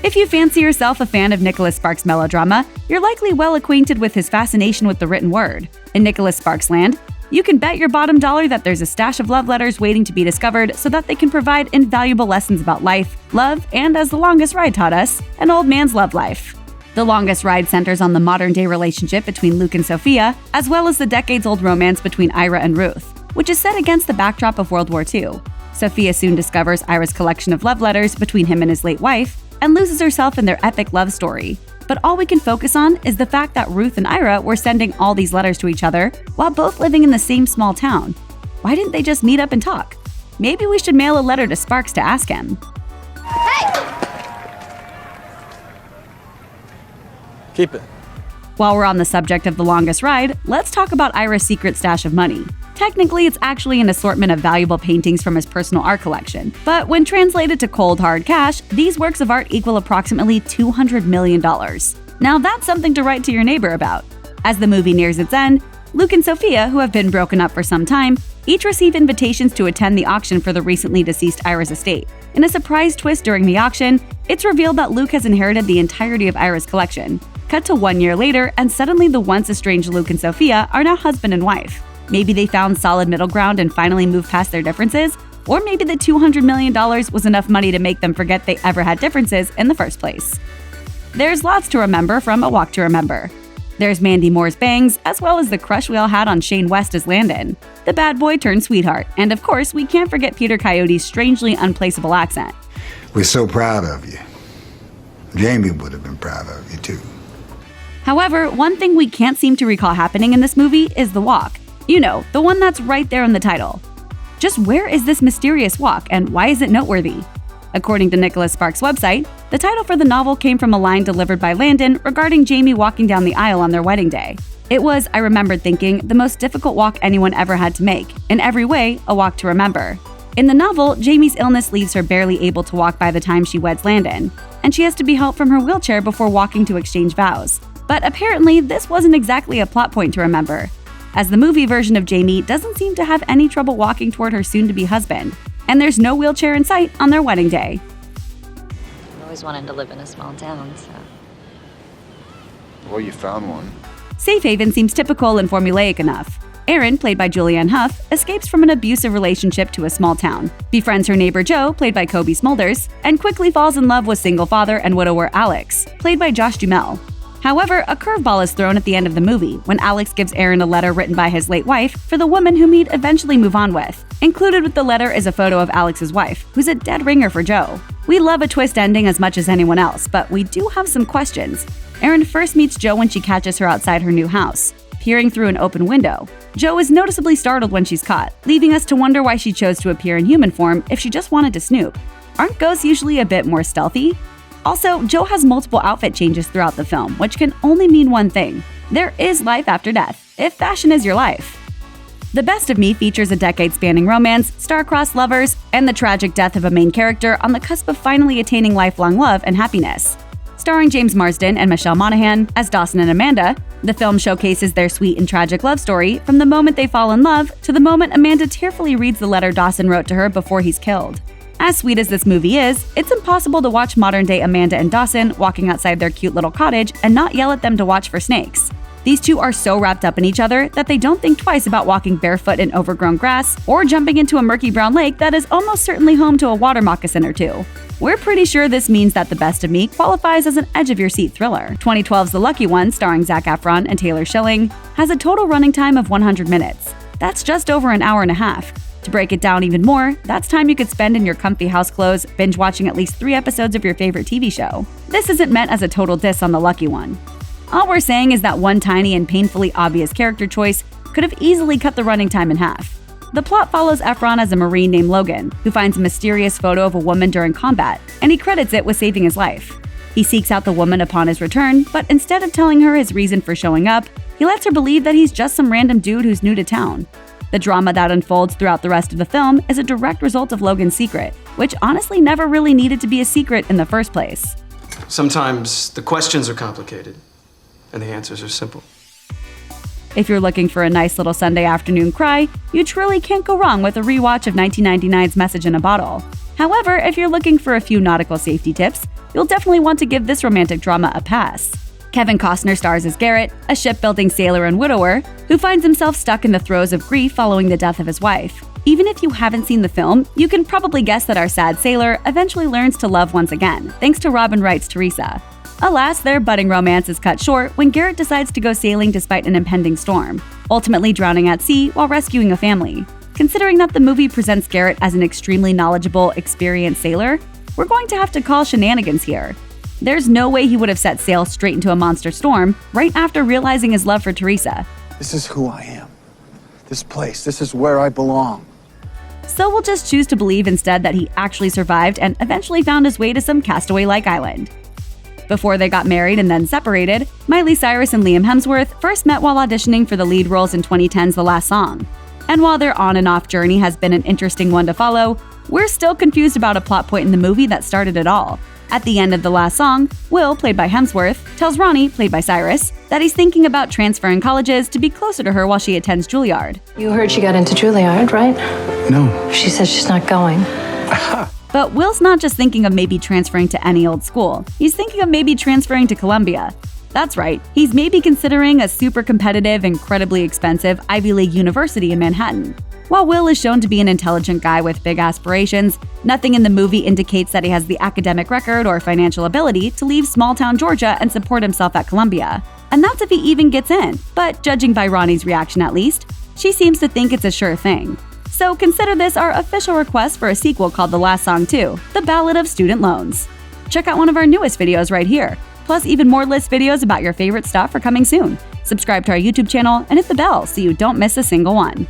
If you fancy yourself a fan of Nicholas Sparks' melodrama, you're likely well acquainted with his fascination with the written word. In Nicholas Sparks' land, you can bet your bottom dollar that there's a stash of love letters waiting to be discovered so that they can provide invaluable lessons about life, love, and, as The Longest Ride taught us, an old man's love life. The Longest Ride centers on the modern-day relationship between Luke and Sophia, as well as the decades-old romance between Ira and Ruth, which is set against the backdrop of World War II. Sophia soon discovers Ira's collection of love letters between him and his late wife, and loses herself in their epic love story. But all we can focus on is the fact that Ruth and Ira were sending all these letters to each other while both living in the same small town. Why didn't they just meet up and talk? Maybe we should mail a letter to Sparks to ask him. Keep it. While we're on the subject of The Longest Ride, let's talk about Ira's secret stash of money. Technically, it's actually an assortment of valuable paintings from his personal art collection, but when translated to cold, hard cash, these works of art equal approximately $200 million. Now that's something to write to your neighbor about. As the movie nears its end, Luke and Sophia, who have been broken up for some time, each receive invitations to attend the auction for the recently deceased Ira's estate. In a surprise twist during the auction, it's revealed that Luke has inherited the entirety of Ira's collection. Cut to 1 year later, and suddenly the once estranged Luke and Sophia are now husband and wife. Maybe they found solid middle ground and finally moved past their differences, or maybe the $200 million was enough money to make them forget they ever had differences in the first place. There's lots to remember from A Walk to Remember. There's Mandy Moore's bangs, as well as the crush we all had on Shane West as Landon, the bad boy turned sweetheart, and of course, we can't forget Peter Coyote's strangely unplaceable accent. We're so proud of you. Jamie would have been proud of you too. However, one thing we can't seem to recall happening in this movie is the walk. You know, the one that's right there in the title. Just where is this mysterious walk, and why is it noteworthy? According to Nicholas Sparks' website, the title for the novel came from a line delivered by Landon regarding Jamie walking down the aisle on their wedding day. It was, I remembered thinking, the most difficult walk anyone ever had to make, in every way, a walk to remember. In the novel, Jamie's illness leaves her barely able to walk by the time she weds Landon, and she has to be helped from her wheelchair before walking to exchange vows. But apparently, this wasn't exactly a plot point to remember, as the movie version of Jamie doesn't seem to have any trouble walking toward her soon-to-be husband, and there's no wheelchair in sight on their wedding day. I always wanted to live in a small town, so... Well, you found one. Safe Haven seems typical and formulaic enough. Erin, played by Julianne Hough, escapes from an abusive relationship to a small town, befriends her neighbor Joe, played by Kobe Smulders, and quickly falls in love with single father and widower Alex, played by Josh Duhamel. However, a curveball is thrown at the end of the movie when Alex gives Erin a letter written by his late wife for the woman whom he'd eventually move on with. Included with the letter is a photo of Alex's wife, who's a dead ringer for Joe. We love a twist ending as much as anyone else, but we do have some questions. Erin first meets Joe when she catches her outside her new house, peering through an open window. Joe is noticeably startled when she's caught, leaving us to wonder why she chose to appear in human form if she just wanted to snoop. Aren't ghosts usually a bit more stealthy? Also, Joe has multiple outfit changes throughout the film, which can only mean one thing. There is life after death, if fashion is your life. The Best of Me features a decade-spanning romance, star-crossed lovers, and the tragic death of a main character on the cusp of finally attaining lifelong love and happiness. Starring James Marsden and Michelle Monaghan as Dawson and Amanda, the film showcases their sweet and tragic love story from the moment they fall in love to the moment Amanda tearfully reads the letter Dawson wrote to her before he's killed. As sweet as this movie is, it's impossible to watch modern-day Amanda and Dawson walking outside their cute little cottage and not yell at them to watch for snakes. These two are so wrapped up in each other that they don't think twice about walking barefoot in overgrown grass or jumping into a murky brown lake that is almost certainly home to a water moccasin or two. We're pretty sure this means that The Best of Me qualifies as an edge-of-your-seat thriller. 2012's The Lucky One, starring Zac Efron and Taylor Schilling, has a total running time of 100 minutes. That's just over an hour and a half. To break it down even more, that's time you could spend in your comfy house clothes, binge-watching at least 3 episodes of your favorite TV show. This isn't meant as a total diss on The Lucky One. All we're saying is that one tiny and painfully obvious character choice could have easily cut the running time in half. The plot follows Efron as a Marine named Logan, who finds a mysterious photo of a woman during combat, and he credits it with saving his life. He seeks out the woman upon his return, but instead of telling her his reason for showing up, he lets her believe that he's just some random dude who's new to town. The drama that unfolds throughout the rest of the film is a direct result of Logan's secret, which honestly never really needed to be a secret in the first place. Sometimes the questions are complicated, and the answers are simple. If you're looking for a nice little Sunday afternoon cry, you truly can't go wrong with a rewatch of 1999's Message in a Bottle. However, if you're looking for a few nautical safety tips, you'll definitely want to give this romantic drama a pass. Kevin Costner stars as Garrett, a shipbuilding sailor and widower who finds himself stuck in the throes of grief following the death of his wife. Even if you haven't seen the film, you can probably guess that our sad sailor eventually learns to love once again, thanks to Robin Wright's Teresa. Alas, their budding romance is cut short when Garrett decides to go sailing despite an impending storm, ultimately drowning at sea while rescuing a family. Considering that the movie presents Garrett as an extremely knowledgeable, experienced sailor, we're going to have to call shenanigans here. There's no way he would have set sail straight into a monster storm right after realizing his love for Teresa. This is who I am. This place, this is where I belong. So we'll just choose to believe instead that he actually survived and eventually found his way to some castaway-like island. Before they got married and then separated, Miley Cyrus and Liam Hemsworth first met while auditioning for the lead roles in 2010's The Last Song. And while their on and off journey has been an interesting one to follow, we're still confused about a plot point in the movie that started it all. At the end of The Last Song, Will, played by Hemsworth, tells Ronnie, played by Cyrus, that he's thinking about transferring colleges to be closer to her while she attends Juilliard. You heard she got into Juilliard, right? No. She says she's not going. But Will's not just thinking of maybe transferring to any old school. He's thinking of maybe transferring to Columbia. That's right, he's maybe considering a super competitive, incredibly expensive Ivy League university in Manhattan. While Will is shown to be an intelligent guy with big aspirations, nothing in the movie indicates that he has the academic record or financial ability to leave small-town Georgia and support himself at Columbia. And that's if he even gets in. But judging by Ronnie's reaction at least, she seems to think it's a sure thing. So consider this our official request for a sequel called The Last Song 2, The Ballad of Student Loans. Check out one of our newest videos right here. Plus, even more list videos about your favorite stuff are coming soon. Subscribe to our YouTube channel and hit the bell so you don't miss a single one.